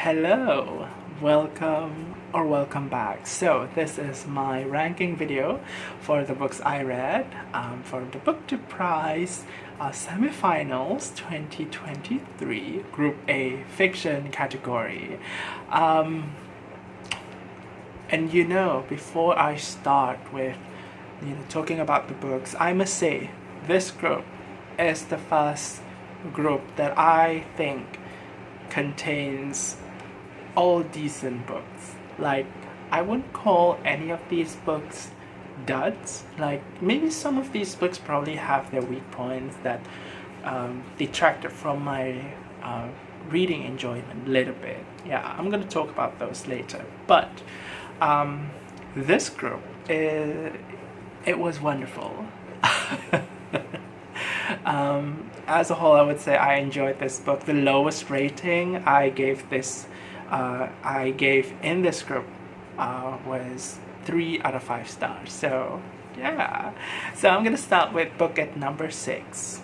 Hello, welcome back. So this is my ranking video for the books I read for the BookTube Prize Semifinals 2023 Group A Fiction category. And before I start with talking about the books, I must say this group is the first group that I think contains all decent books. Like, I wouldn't call any of these books duds. Like, maybe some of these books probably have their weak points that detracted from my reading enjoyment a little bit. Yeah, I'm gonna talk about those later. But this group, it was wonderful. As a whole, I would say I enjoyed this book. The lowest rating I gave in this group was 3 out of 5 stars. So yeah, so I'm gonna start with book at number 6.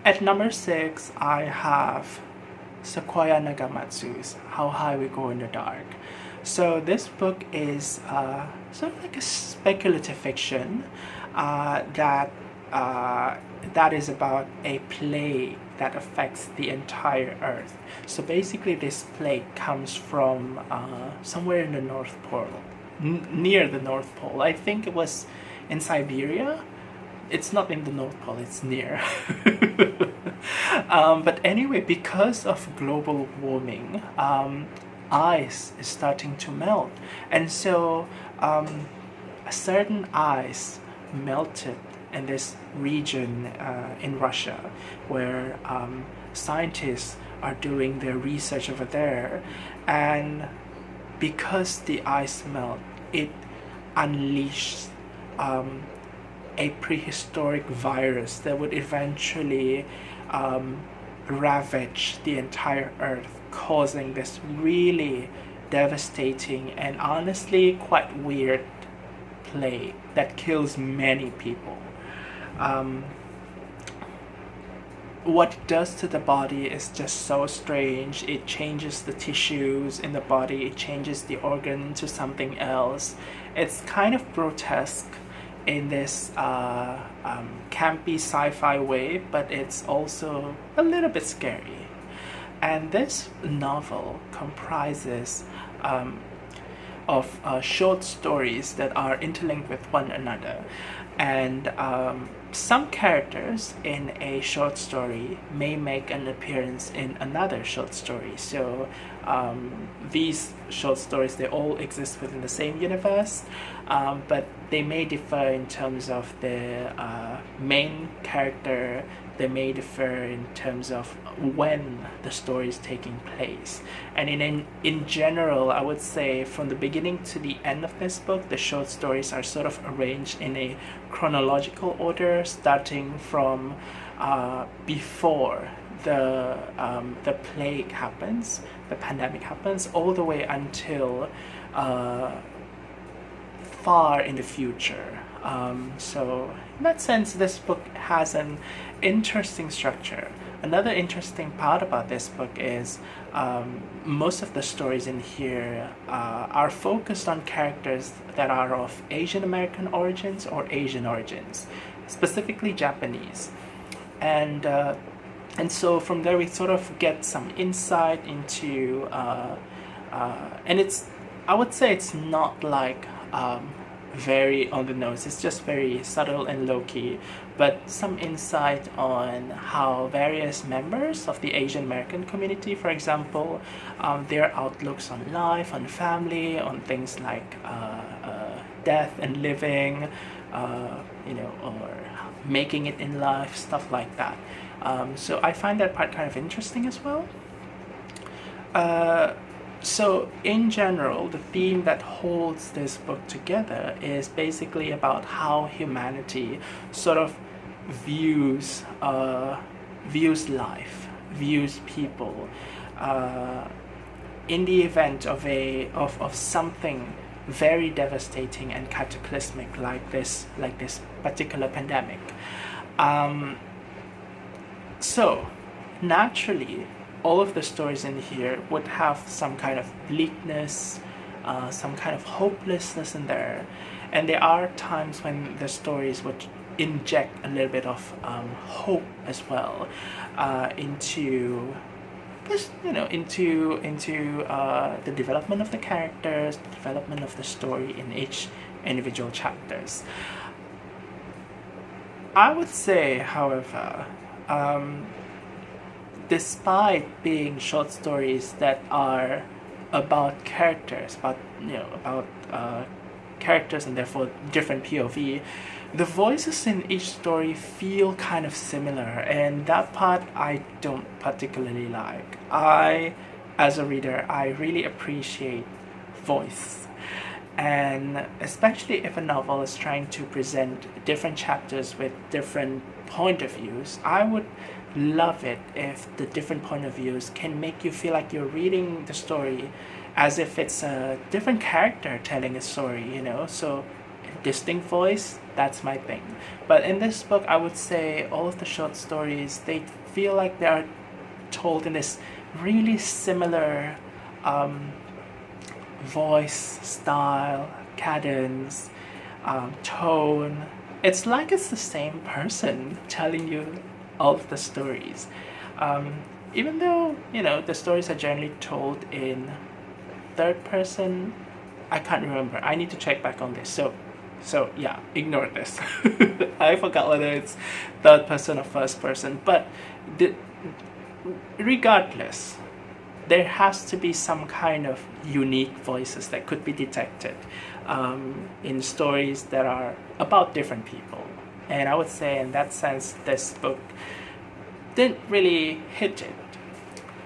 At number 6, I have Sequoia Nagamatsu's How High We Go in the Dark. So this book is sort of like a speculative fiction that is about a plague that affects the entire Earth. So basically this plague comes from somewhere in the North Pole, near the North Pole. I think it was in Siberia. It's not in the North Pole, it's near. But anyway, because of global warming, ice is starting to melt, and so a certain ice melted in this region in Russia where scientists are doing their research over there, and because the ice melt, it unleashed a prehistoric virus that would eventually ravage the entire Earth, causing this really devastating and honestly quite weird plague that kills many people. What it does to the body is just so strange. It changes the tissues in the body, it changes the organ into something else. It's kind of grotesque in this campy sci-fi way, but it's also a little bit scary. And this novel comprises of short stories that are interlinked with one another, and some characters in a short story may make an appearance in another short story. So these short stories, they all exist within the same universe, but they may differ in terms of the main character. They may differ in terms of when the story is taking place. And in general, I would say from the beginning to the end of this book, the short stories are sort of arranged in a chronological order, starting from before the plague happens, the pandemic happens, all the way until far in the future. So in that sense, this book has an interesting structure. Another interesting part about this book is most of the stories in here are focused on characters that are of Asian American origins or Asian origins, specifically Japanese. And so from there we sort of get some insight into and I would say it's not like very on the nose. It's just very subtle and low-key, but some insight on how various members of the Asian American community, for example, their outlooks on life, on family, on things like death and living, or making it in life, stuff like that. So I find that part kind of interesting as well. So in general, the theme that holds this book together is basically about how humanity sort of views life, views people, in the event of something very devastating and cataclysmic like this particular pandemic. So, naturally, all of the stories in here would have some kind of bleakness, some kind of hopelessness in there. And there are times when the stories would inject a little bit of hope as well into just, into the development of the characters, the development of the story in each individual chapters. I would say, however, despite being short stories that are about characters, about characters and therefore different POV, the voices in each story feel kind of similar, and that part I don't particularly like. As a reader, I really appreciate voice. And especially if a novel is trying to present different chapters with different point of views, I would love it if the different point of views can make you feel like you're reading the story as if it's a different character telling a story, So distinct voice, that's my thing. But in this book, I would say all of the short stories, they feel like they are told in this really similar voice, style, cadence, tone. It's like it's the same person telling you all of the stories. Even though, the stories are generally told in third person, I can't remember. I need to check back on this. So yeah, ignore this. I forgot whether it's third person or first person. But regardless, there has to be some kind of unique voices that could be detected in stories that are about different people. And I would say in that sense, this book didn't really hit it.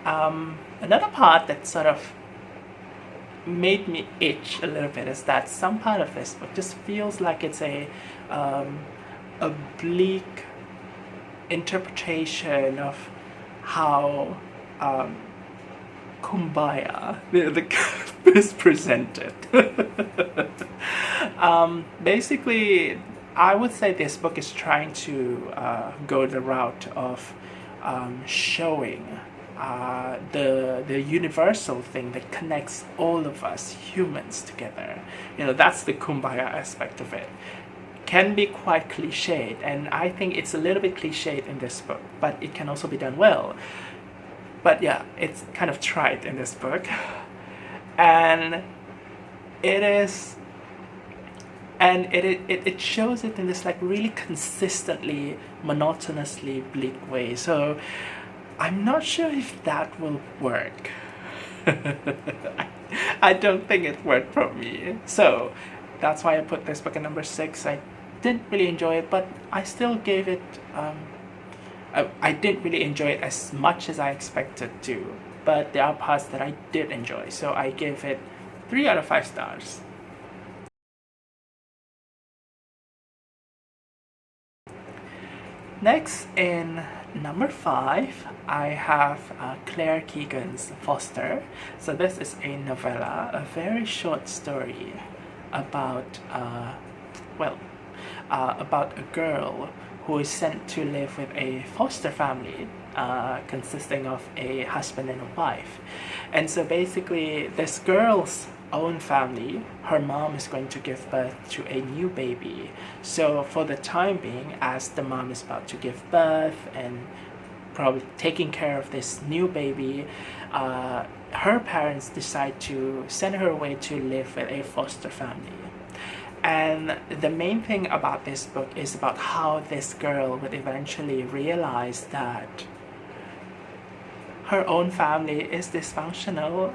Another part that sort of made me itch a little bit is that some part of this book just feels like it's a bleak interpretation of how kumbaya is presented. Basically, I would say this book is trying to go the route of showing the universal thing that connects all of us humans together. That's the kumbaya aspect of it. Can be quite cliched, and I think it's a little bit cliched in this book, but it can also be done well. But yeah, it's kind of trite in this book, and it shows it in this like really consistently, monotonously bleak way. So I'm not sure if that will work. I don't think it worked for me. So that's why I put this book at number 6. I didn't really enjoy it, but I still gave it. I didn't really enjoy it as much as I expected to, but there are parts that I did enjoy. So I gave it 3 out of 5 stars. Next, in number 5, I have Claire Keegan's Foster. So this is a novella, a very short story about, about a girl who is sent to live with a foster family consisting of a husband and a wife. And so basically, this girl's own family, her mom is going to give birth to a new baby. So for the time being, as the mom is about to give birth and probably taking care of this new baby, her parents decide to send her away to live with a foster family. And the main thing about this book is about how this girl would eventually realize that her own family is dysfunctional.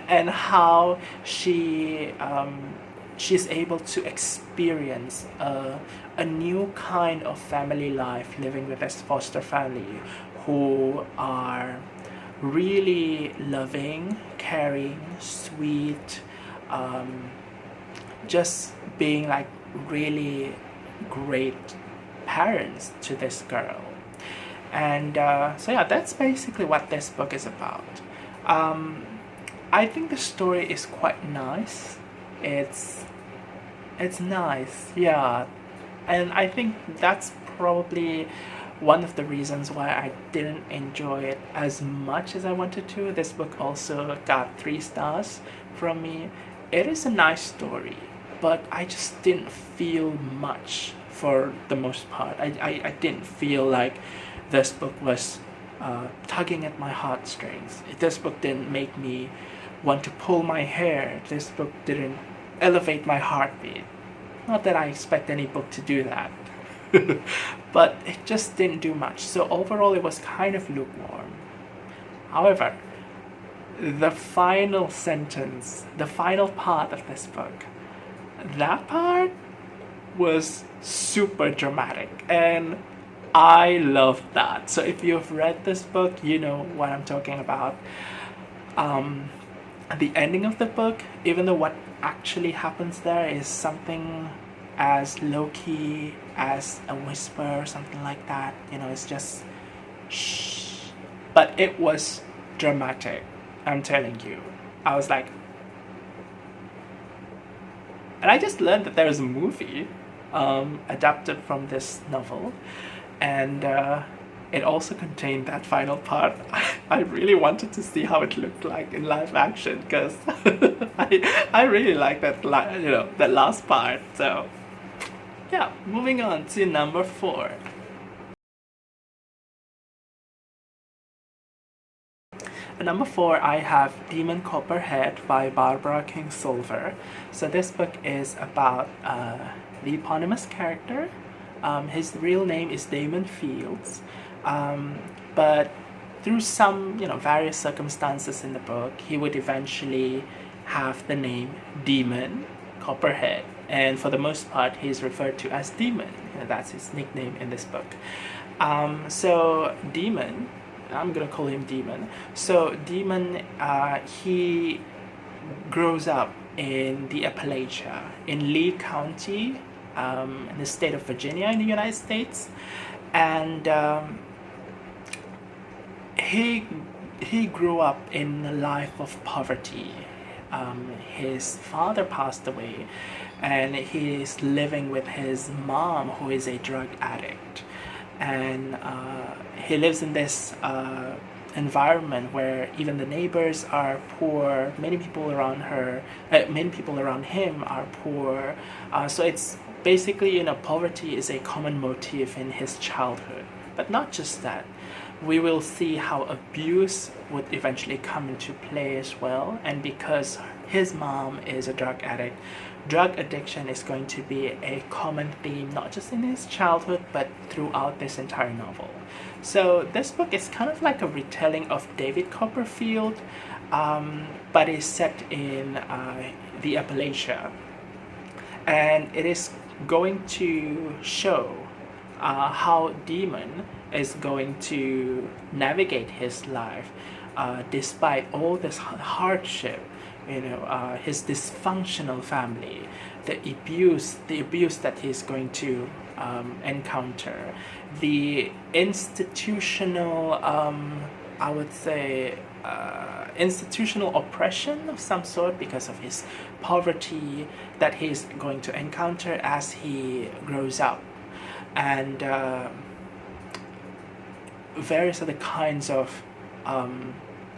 And how she's able to experience a new kind of family life living with this foster family who are really loving, caring, sweet, just being like really great parents to this girl. And so yeah, that's basically what this book is about. I think the story is quite nice. It's nice, yeah. And I think that's probably one of the reasons why I didn't enjoy it as much as I wanted to. This book also got 3 stars from me. It is a nice story, but I just didn't feel much for the most part. I didn't feel like this book was tugging at my heartstrings. This book didn't make me want to pull my hair. This book didn't elevate my heartbeat. Not that I expect any book to do that. But it just didn't do much. So overall it was kind of lukewarm. However, the final sentence, the final part of this book, that part was super dramatic, and I loved that. So if you've read this book, you know what I'm talking about. The ending of the book, even though what actually happens there is something as low-key as a whisper or something like that, you know, it's just shh. But it was dramatic, I'm telling you. I was like, and I just learned that there's a movie adapted from this novel, and it also contained that final part. I really wanted to see how it looked like in live action, because I really like that, you know, that last part. So yeah, moving on to number 4. At number 4, I have Demon Copperhead by Barbara Kingsolver. So this book is about the eponymous character. His real name is Damon Fields, but through some, you know, various circumstances in the book, he would eventually have the name Demon Copperhead, and for the most part, he's referred to as Demon. That's his nickname in this book. So Demon, I'm gonna call him Demon. So Demon, he grows up in the Appalachia, in Lee County, in the state of Virginia in the United States, and he grew up in a life of poverty. His father passed away, and he's living with his mom, who is a drug addict, and he lives in this environment where even the neighbors are poor. Many people around him are poor. So it's basically, you know, poverty is a common motif in his childhood. But not just that. We will see how abuse would eventually come into play as well. And because his mom is a drug addict, drug addiction is going to be a common theme, not just in his childhood, but throughout this entire novel. So this book is kind of like a retelling of David Copperfield, but is set in the Appalachia. And it is going to show how Demon is going to navigate his life despite all this hardship, you know, his dysfunctional family, the abuse that he's going to encounter, the institutional, I would say, institutional oppression of some sort because of his poverty that he's going to encounter as he grows up, and various other kinds of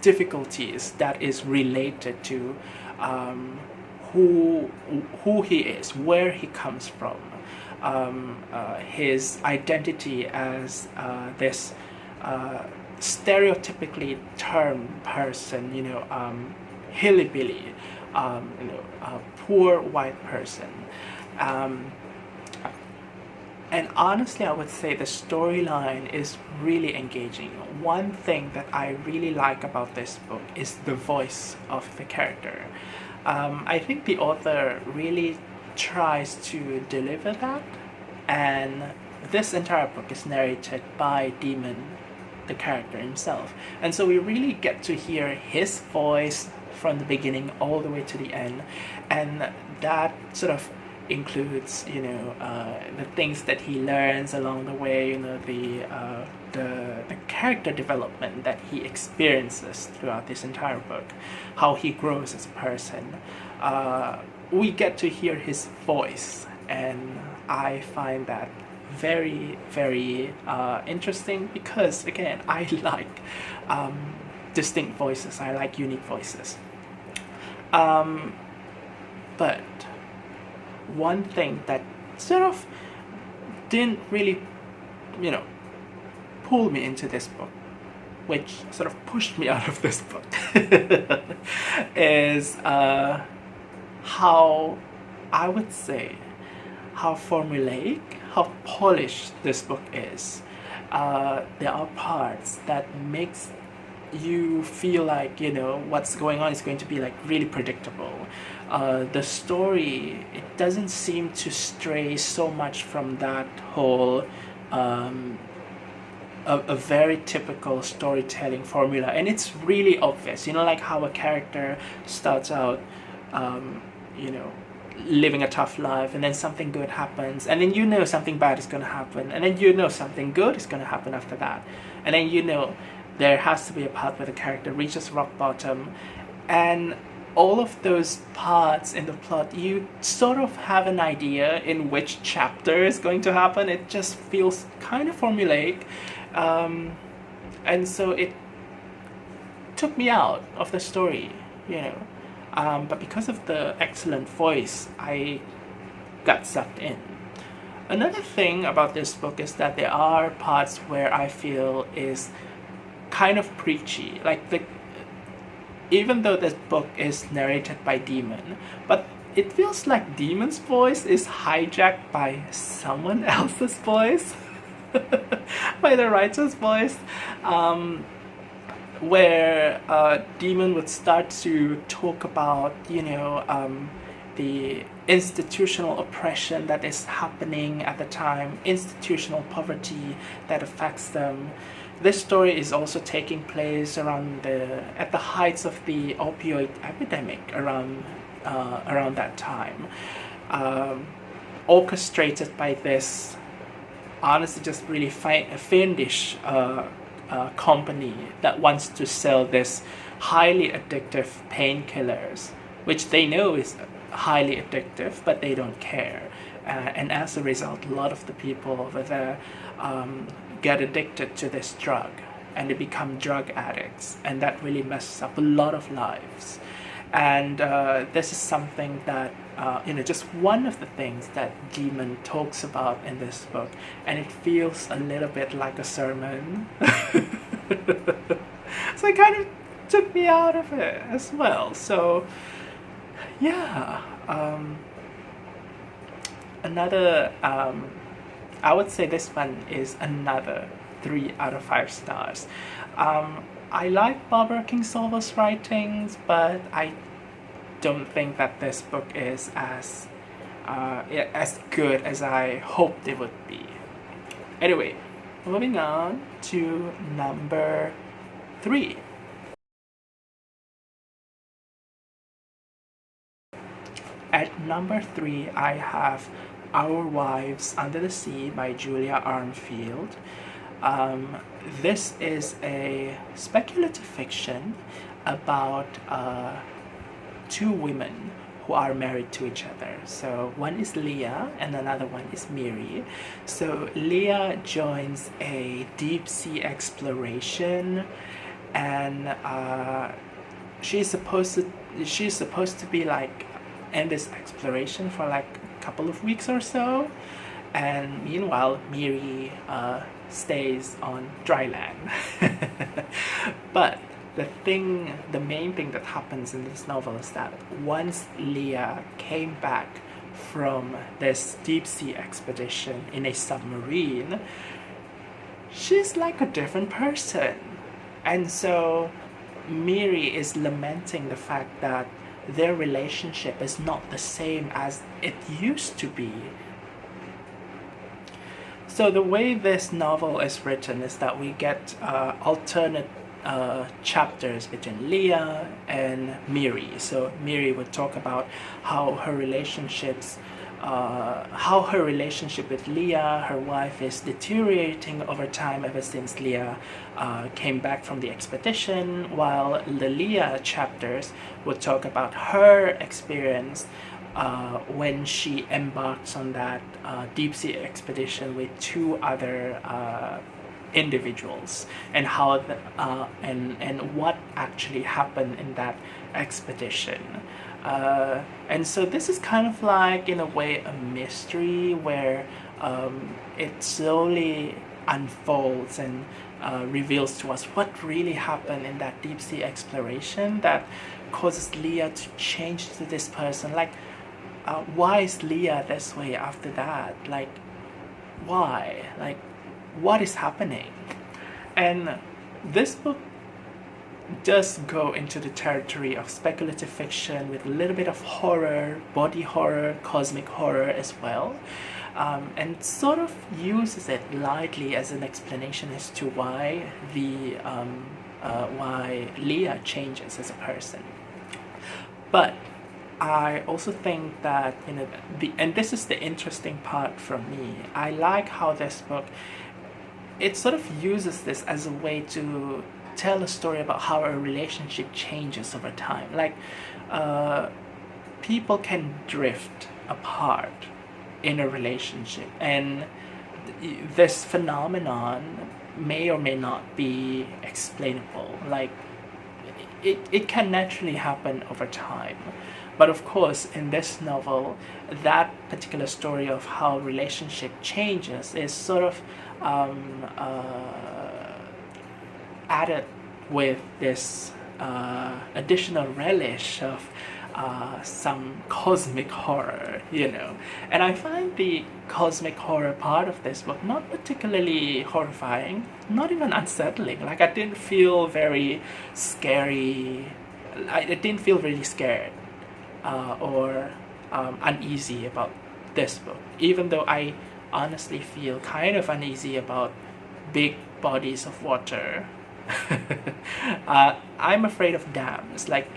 difficulties that is related to who he is, where he comes from, his identity as this stereotypically termed person, you know, hillbilly, you know, a poor white person. And honestly, I would say the storyline is really engaging. One thing that I really like about this book is the voice of the character. I think the author really tries to deliver that, and this entire book is narrated by Demon, the character himself. And so we really get to hear his voice from the beginning all the way to the end, and that sort of includes, you know, the things that he learns along the way, you know, the character development that he experiences throughout this entire book, how he grows as a person. We get to hear his voice, and I find that very, very interesting because, again, I like distinct voices. I like unique voices. But one thing that sort of didn't really, pull me into this book, which sort of pushed me out of this book, is how, I would say, how formulaic, how polished this book is. There are parts that makes you feel like, what's going on is going to be like really predictable. The story, it doesn't seem to stray so much from that whole a very typical storytelling formula, and it's really obvious, like how a character starts out living a tough life, and then something good happens, and then something bad is going to happen, and then something good is going to happen after that, and then there has to be a part where the character reaches rock bottom, and all of those parts in the plot, you sort of have an idea in which chapter is going to happen. It just feels kind of formulaic, and so it took me out of the story, but because of the excellent voice, I got sucked in. Another thing about this book is that there are parts where I feel is kind of preachy, even though this book is narrated by Demon, but it feels like Demon's voice is hijacked by someone else's voice, by the writer's voice, where Demon would start to talk about, the institutional oppression that is happening at the time, institutional poverty that affects them. This story is also taking place at the heights of the opioid epidemic around that time, orchestrated by this, honestly, just really fiendish company that wants to sell this highly addictive painkillers, which they know is highly addictive, but they don't care. And as a result, a lot of the people over there get addicted to this drug, and they become drug addicts, and that really messes up a lot of lives. And this is something that, just one of the things that Demon talks about in this book, and it feels a little bit like a sermon. So it kind of took me out of it as well. So, yeah. Another, I would say this one is another 3 out of 5 stars. I like Barbara Kingsolver's writings, but I don't think that this book is as good as I hoped it would be. Anyway, moving on to number 3. At number 3, I have Our Wives Under the Sea by Julia Armfield. This is a speculative fiction about 2 women who are married to each other. So one is Leah and another one is Miri. So Leah joins a deep sea exploration, and she's supposed to be like in this exploration for like a couple of weeks or so, and meanwhile Miri stays on dry land. But the main thing that happens in this novel is that once Leah came back from this deep sea expedition in a submarine, she's like a different person. And so Miri is lamenting the fact that their relationship is not the same as it used to be. So the way this novel is written is that we get alternate chapters between Leah and Miri. So Miri would talk about how her relationship with Leah, her wife, is deteriorating over time ever since Leah came back from the expedition, while the Leah chapters would talk about her experience when she embarks on that deep sea expedition with two other individuals, and how and what actually happened in that expedition. And so this is kind of like, in a way, a mystery where it slowly unfolds and reveals to us what really happened in that deep sea exploration that causes Leah to change to this person. Like, why is Leah this way after that? Like, why? Like, what is happening? And this book does go into the territory of speculative fiction with a little bit of horror, body horror, cosmic horror as well, and sort of uses it lightly as an explanation as to why why Leah changes as a person. But I also think that, you know, and this is the interesting part from me. I like how this book, it sort of uses this as a way to tell a story about how a relationship changes over time. Like, people can drift apart in a relationship, and this phenomenon may or may not be explainable. Like, it can naturally happen over time. But of course, in this novel, that particular story of how relationship changes is sort of added with this additional relish of some cosmic horror, you know. And I find the cosmic horror part of this book not particularly horrifying, not even unsettling. Like, I didn't feel very scary. I didn't feel really scared or uneasy about this book, even though I honestly feel kind of uneasy about big bodies of water. I'm afraid of dams. Like,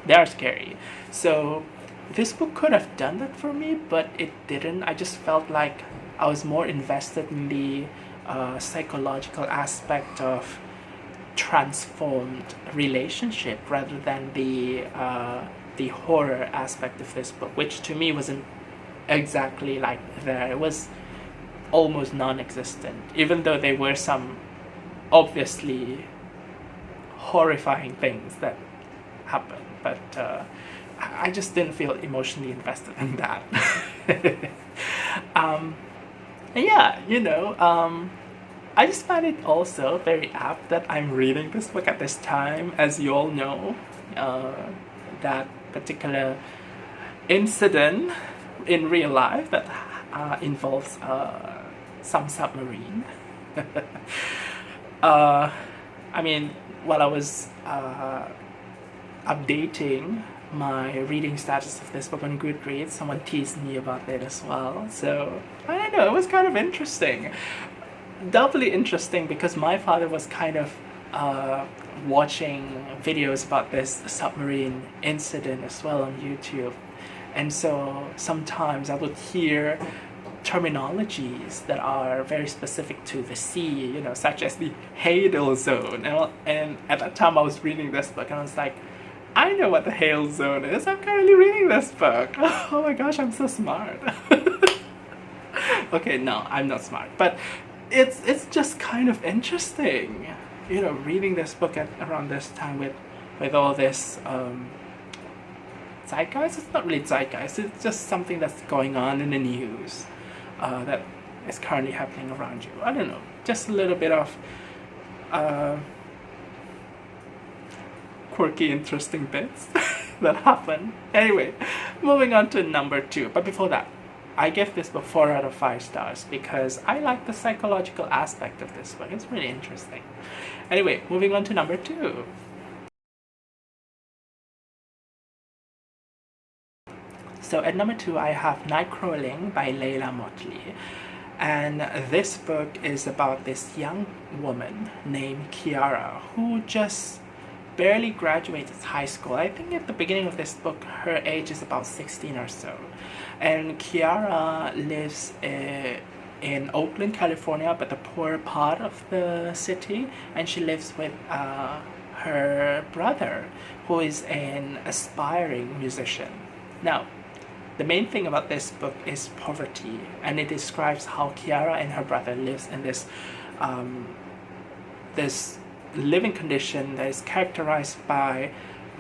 they are scary. So this book could have done that for me, but it didn't. I just felt like I was more invested in the psychological aspect of transformed relationship rather than the horror aspect of this book, which to me wasn't exactly like there. It was almost non-existent, even though there were some obviously horrifying things that happened, but I just didn't feel emotionally invested in that. Yeah, you know, I just find it also very apt that I'm reading this book at this time. As you all know, that particular incident in real life that involves some submarine. I mean, while I was updating my reading status of this book on Goodreads, someone teased me about it as well. So, I don't know, it was kind of interesting. Doubly interesting because my father was kind of watching videos about this submarine incident as well on YouTube. And so sometimes I would hear terminologies that are very specific to the sea, you know, such as the hail zone. And at that time I was reading this book and I was like, I know what the hail zone is. I'm currently reading this book. Oh my gosh, I'm so smart. Okay, no, I'm not smart, but it's just kind of interesting, you know, reading this book at around this time with all this zeitgeist. It's not really zeitgeist, it's just something that's going on in the news that is currently happening around you. I don't know, just a little bit of quirky, interesting bits that happen. Anyway, moving on to number 2. But before that, I give this book 4 out of 5 stars because I like the psychological aspect of this book. It's really interesting. Anyway, moving on to number 2. So at number 2, I have Nightcrawling by Leila Mottley. And this book is about this young woman named Kiara who just barely graduated high school. I think at the beginning of this book, her age is about 16 or so. And Kiara lives in Oakland, California, but the poorer part of the city. And she lives with her brother, who is an aspiring musician. Now, the main thing about this book is poverty, and it describes how Kiara and her brother lives in this living condition that is characterized by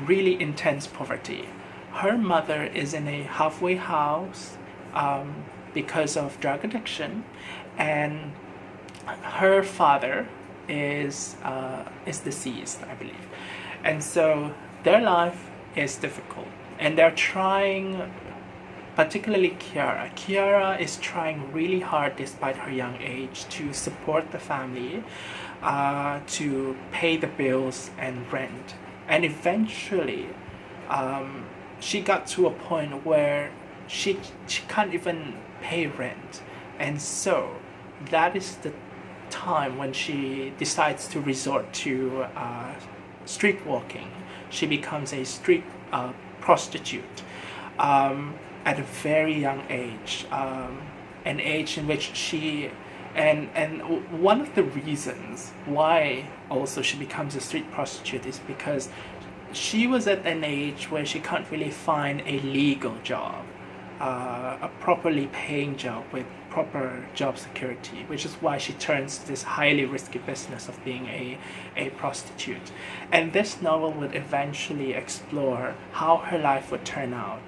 really intense poverty. Her mother is in a halfway house because of drug addiction, and her father is deceased, I believe, and so their life is difficult, and they're trying. Particularly Kiara. Kiara is trying really hard despite her young age to support the family, to pay the bills and rent. And eventually, she got to a point where she can't even pay rent. And so that is the time when she decides to resort to street walking. She becomes a street prostitute. At a very young age, an age in which she, and one of the reasons why also she becomes a street prostitute is because she was at an age where she can't really find a legal job, a properly paying job with proper job security, which is why she turns to this highly risky business of being a prostitute. And this novel would eventually explore how her life would turn out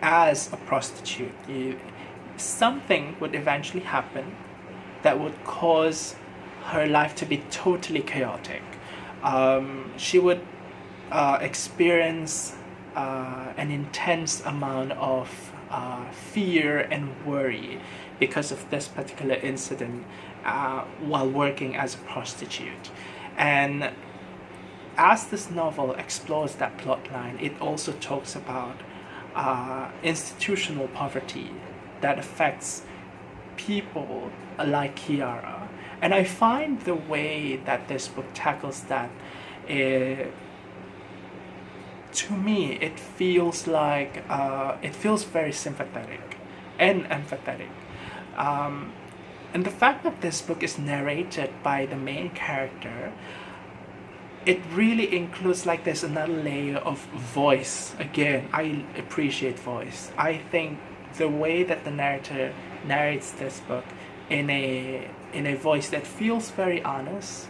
as a prostitute. Something would eventually happen that would cause her life to be totally chaotic. She would experience an intense amount of fear and worry because of this particular incident while working as a prostitute. And as this novel explores that plotline, it also talks about institutional poverty that affects people like Kiara. And I find the way that this book tackles that, to me, it feels like, it feels very sympathetic and empathetic. And the fact that this book is narrated by the main character, it really includes, like, there's another layer of voice. Again, I appreciate voice. I think the way that the narrator narrates this book in a voice that feels very honest,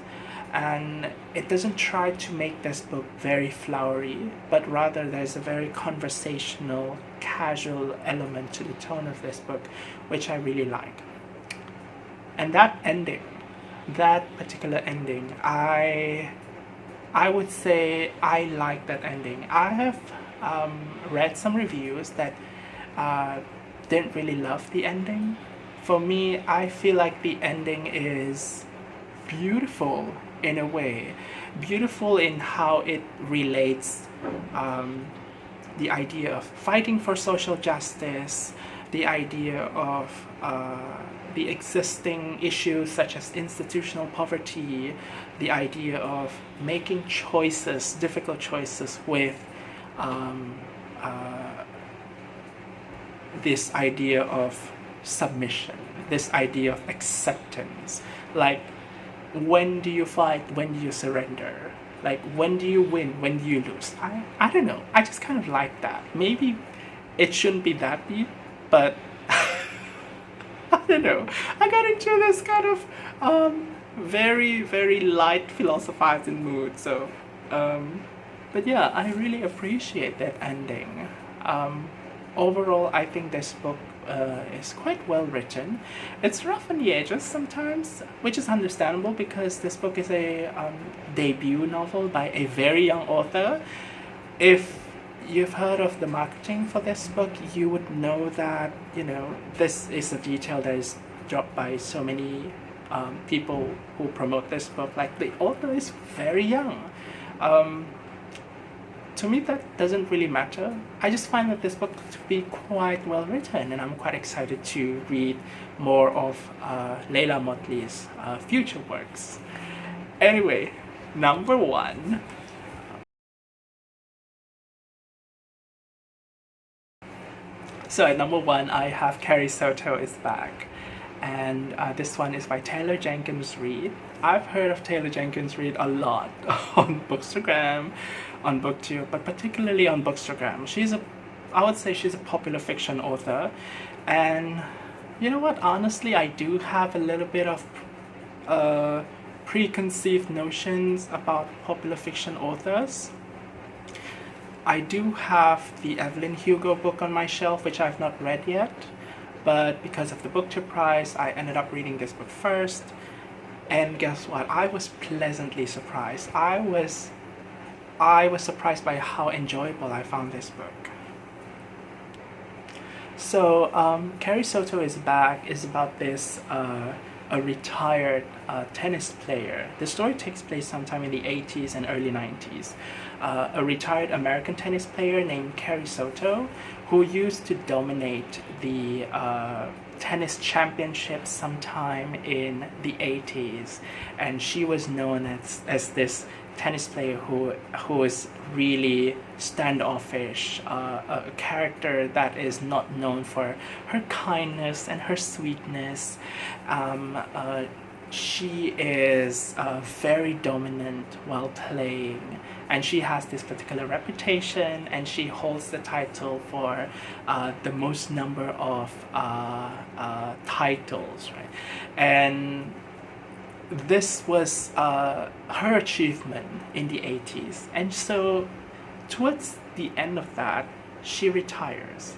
and it doesn't try to make this book very flowery, but rather there's a very conversational, casual element to the tone of this book, which I really like. And that ending, that particular ending, I would say I like that ending. I have read some reviews that didn't really love the ending. For me, I feel like the ending is beautiful in a way. Beautiful in how it relates the idea of fighting for social justice, the idea of the existing issues such as institutional poverty, the idea of making choices, difficult choices with this idea of submission, this idea of acceptance. Like, when do you fight? When do you surrender? Like, when do you win? When do you lose? I don't know. I just kind of like that. Maybe it shouldn't be that deep, but I don't know. I got into this kind of very, very light philosophizing mood. So, but yeah, I really appreciate that ending. Overall, I think this book is quite well written. It's rough on the edges sometimes, which is understandable because this book is a debut novel by a very young author. If you've heard of the marketing for this book, you would know that, you know, this is a detail that is dropped by so many people who promote this book. Like, the author is very young. To me, that doesn't really matter. I just find that this book to be quite well written, and I'm quite excited to read more of Leila Mottley's future works. Anyway, number one. So at number one, I have Carrie Soto Is Back. and this one is by Taylor Jenkins Reid. I've heard of Taylor Jenkins Reid a lot on Bookstagram, on BookTube, but particularly on Bookstagram. I would say she's a popular fiction author, and you know what, honestly, I do have a little bit of preconceived notions about popular fiction authors. I do have the Evelyn Hugo book on my shelf, which I've not read yet, but because of the BookTube prize, I ended up reading this book first, and guess what? I was pleasantly surprised. I was surprised by how enjoyable I found this book. So, Carrie Soto Is Back is about this a retired tennis player. The story takes place sometime in the 80s and early 90s. A retired American tennis player named Carrie Soto, who used to dominate the tennis championships sometime in the 80s, and she was known as this tennis player who is really standoffish, a character that is not known for her kindness and her sweetness. She is very dominant while playing, and she has this particular reputation, and she holds the title for the most number of titles, right? And this was her achievement in the 80s, and so towards the end of that, she retires.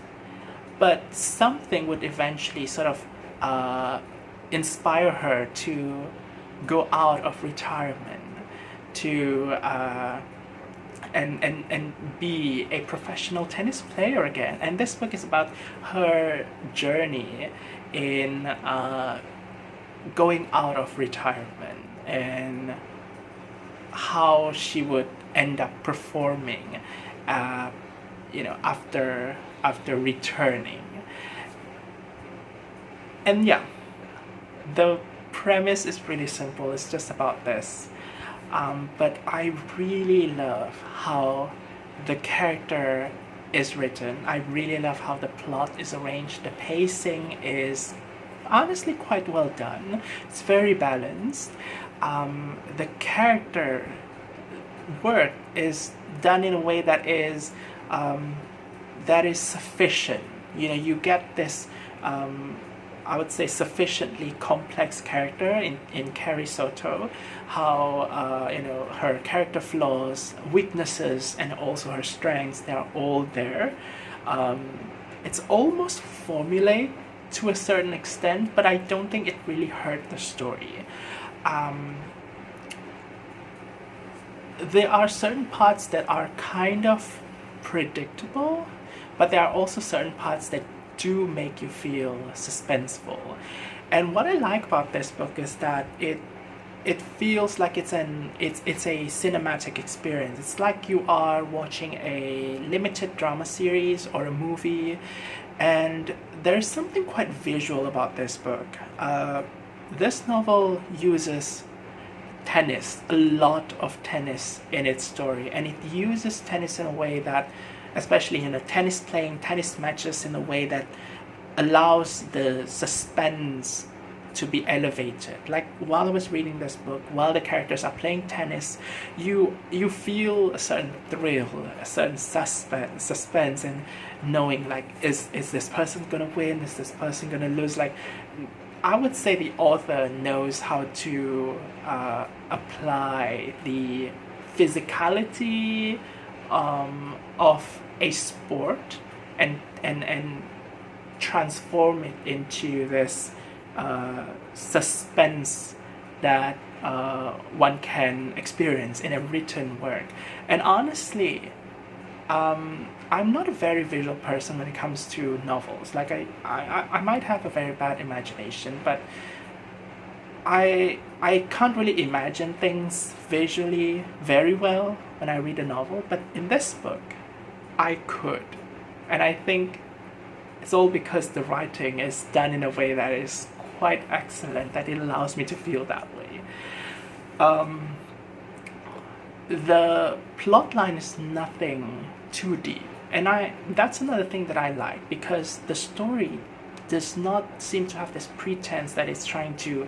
But something would eventually sort of inspire her to go out of retirement, to and be a professional tennis player again. And this book is about her journey in going out of retirement and how she would end up performing, after returning. And yeah, the premise is really simple. It's just about this. But I really love how the character is written. I really love how the plot is arranged. The pacing is honestly quite well done. It's very balanced. The character work is done in a way that is sufficient. You get this I would say sufficiently complex character in Carrie Soto, how her character flaws, weaknesses, and also her strengths, they're all there. It's almost formulaic to a certain extent, but I don't think it really hurt the story. There are certain parts that are kind of predictable, but there are also certain parts that do make you feel suspenseful. And what I like about this book is that it feels like it's a cinematic experience. It's like you are watching a limited drama series or a movie, and there's something quite visual about this book. This novel uses tennis, a lot of tennis in its story, and it uses tennis in a way that, especially tennis matches, in a way that allows the suspense to be elevated. Like while I was reading this book, while the characters are playing tennis, you feel a certain thrill, a certain suspense, and knowing like, is this person gonna win? Is this person gonna lose? Like, I would say the author knows how to apply the physicality of a sport and transform it into this suspense that one can experience in a written work. And honestly, I'm not a very visual person when it comes to novels. Like I might have a very bad imagination, but I can't really imagine things visually very well when I read a novel. But in this book, I could. And I think it's all because the writing is done in a way that is quite excellent, that it allows me to feel that way. The plot line is nothing too deep, and that's another thing that I like, because the story does not seem to have this pretense that it's trying to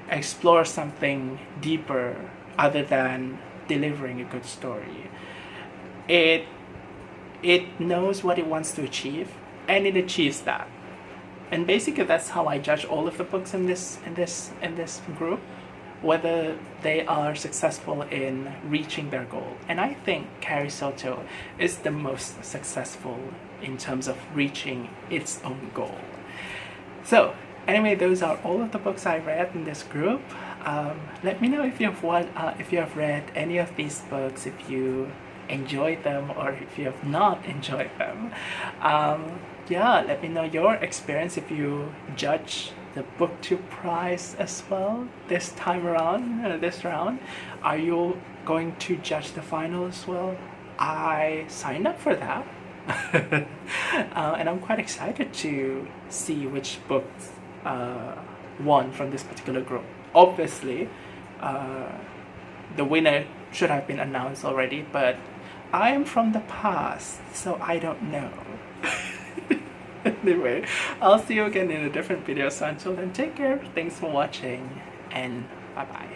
explore something deeper other than delivering a good story. It knows what it wants to achieve, and it achieves that. And basically, that's how I judge all of the books in this group, whether they are successful in reaching their goal. And I think Carrie Soto is the most successful in terms of reaching its own goal. So anyway, those are all of the books I read in this group. Let me know if you have read any of these books, if you enjoyed them or if you have not enjoyed them. Yeah, let me know your experience if you judge the BookTube prize as well this time around, this round. Are you going to judge the final as well? I signed up for that. And I'm quite excited to see which books won from this particular group. Obviously, the winner should have been announced already, but I am from the past, so I don't know. Anyway, I'll see you again in a different video, so until then, take care, thanks for watching, and bye bye.